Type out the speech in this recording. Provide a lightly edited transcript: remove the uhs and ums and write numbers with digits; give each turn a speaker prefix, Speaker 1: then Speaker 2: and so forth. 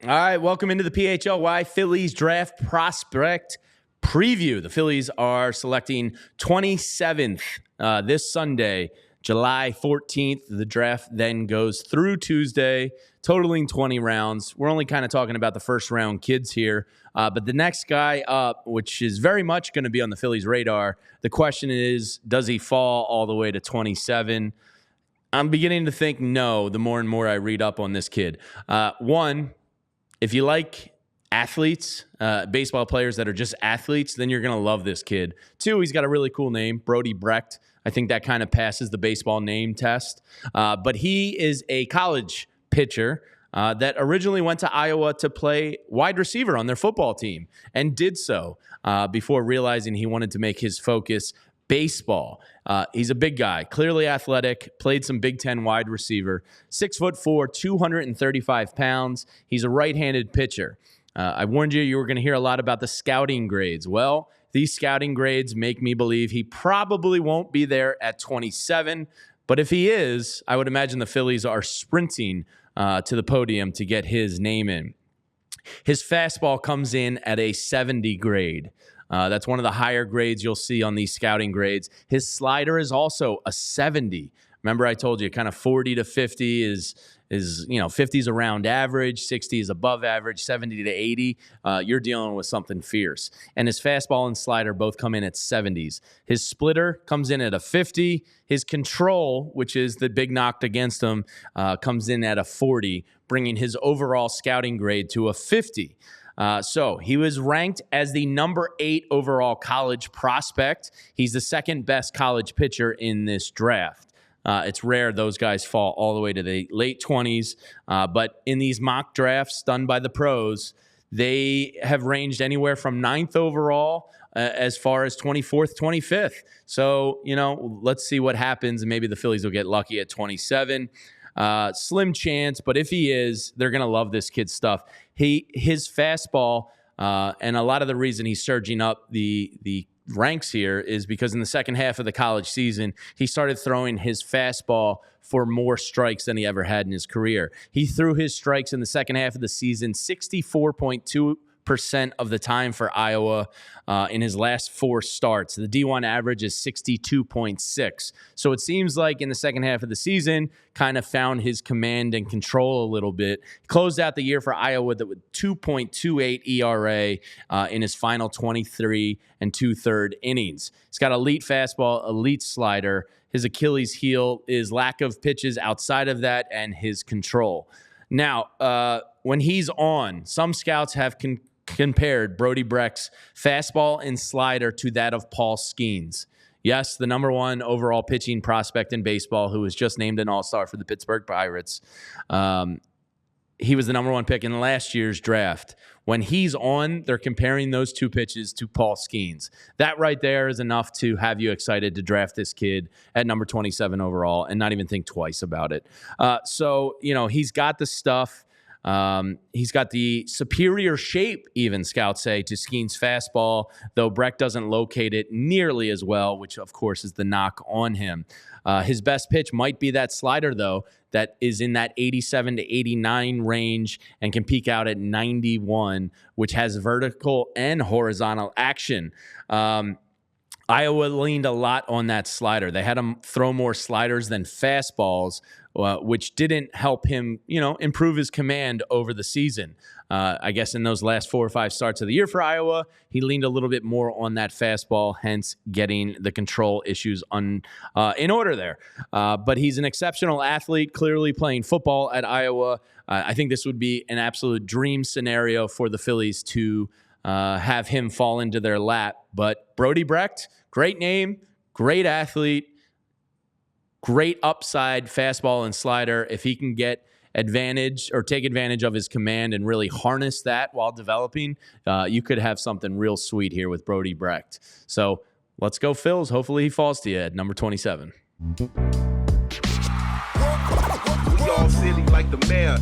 Speaker 1: All right, welcome into the PHLY Phillies Draft Prospect preview. The Phillies are selecting 27th this Sunday, July 14th. The draft then goes through Tuesday, totaling 20 rounds. We're only kind of talking about the first round kids here, but the next guy up, which is very much going to be on the Phillies' radar, the question is, does he fall all the way to 27? I'm beginning to think no, the more and more I read up on this kid. One, if you like athletes, baseball players that are just athletes, then you're going to love this kid. Two, he's got a really cool name, Brody Brecht. I think that kind of passes the baseball name test. But he is a college pitcher that originally went to Iowa to play wide receiver on their football team and did so before realizing he wanted to make his focus baseball. He's a big guy, clearly athletic, played some Big Ten wide receiver, 6'4", 235 pounds. He's a right-handed pitcher. I warned you were going to hear a lot about the scouting grades. Well, these scouting grades make me believe he probably won't be there at 27. But if he is, I would imagine the Phillies are sprinting to the podium to get his name in. His fastball comes in at a 70 grade. That's one of the higher grades you'll see on these scouting grades. His slider is also a 70. Remember I told you kind of 40 to 50 is 50 is around average, 60 is above average, 70 to 80, you're dealing with something fierce. And his fastball and slider both come in at 70s. His splitter comes in at a 50. His control, which is the big knock against him, comes in at a 40, bringing his overall scouting grade to a 50. So he was ranked as the number 8 overall college prospect. He's the second best college pitcher in this draft. It's rare those guys fall all the way to the late 20s, but in these mock drafts done by the pros, they have ranged anywhere from 9th overall as far as 24th, 25th. So, let's see what happens, and maybe the Phillies will get lucky at 27. Slim chance, but if he is, they're going to love this kid's stuff. His fastball, and a lot of the reason he's surging up the ranks here is because in the second half of the college season, he started throwing his fastball for more strikes than he ever had in his career. He threw his strikes in the second half of the season 64.2% of the time for Iowa in his last 4 starts. The D1 average is 62.6. So it seems like in the second half of the season, kind of found his command and control a little bit. He closed out the year for Iowa with 2.28 ERA in his final 23 and 2/3 innings. He's got elite fastball, elite slider. His Achilles heel is lack of pitches outside of that and his control. Now, when he's on, some scouts have compared Brody Brecht's fastball and slider to that of Paul Skeens. Yes, the number 1 overall pitching prospect in baseball, who was just named an All-Star for the Pittsburgh Pirates. He was the number 1 pick in last year's draft. When he's on, they're comparing those 2 pitches to Paul Skeens. That right there is enough to have you excited to draft this kid at number 27 overall and not even think twice about it. So, he's got the stuff. He's got the superior shape, even scouts say, to Skeens' fastball, though Brecht doesn't locate it nearly as well, which, of course, is the knock on him. His best pitch might be that slider, though, that is in that 87 to 89 range and can peak out at 91, which has vertical and horizontal action. Iowa leaned a lot on that slider. They had him throw more sliders than fastballs, which didn't help him, improve his command over the season. I guess in those last 4 or 5 starts of the year for Iowa, he leaned a little bit more on that fastball, hence getting the control issues in order there. But he's an exceptional athlete, clearly playing football at Iowa. I think this would be an absolute dream scenario for the Phillies to have him fall into their lap. But Brody Brecht, great name, great athlete, great upside fastball and slider. If he can get advantage or take advantage of his command and really harness that while developing, you could have something real sweet here with Brody Brecht. So let's go Phils. Hopefully he falls to you at number 27.
Speaker 2: We all silly like the mayor.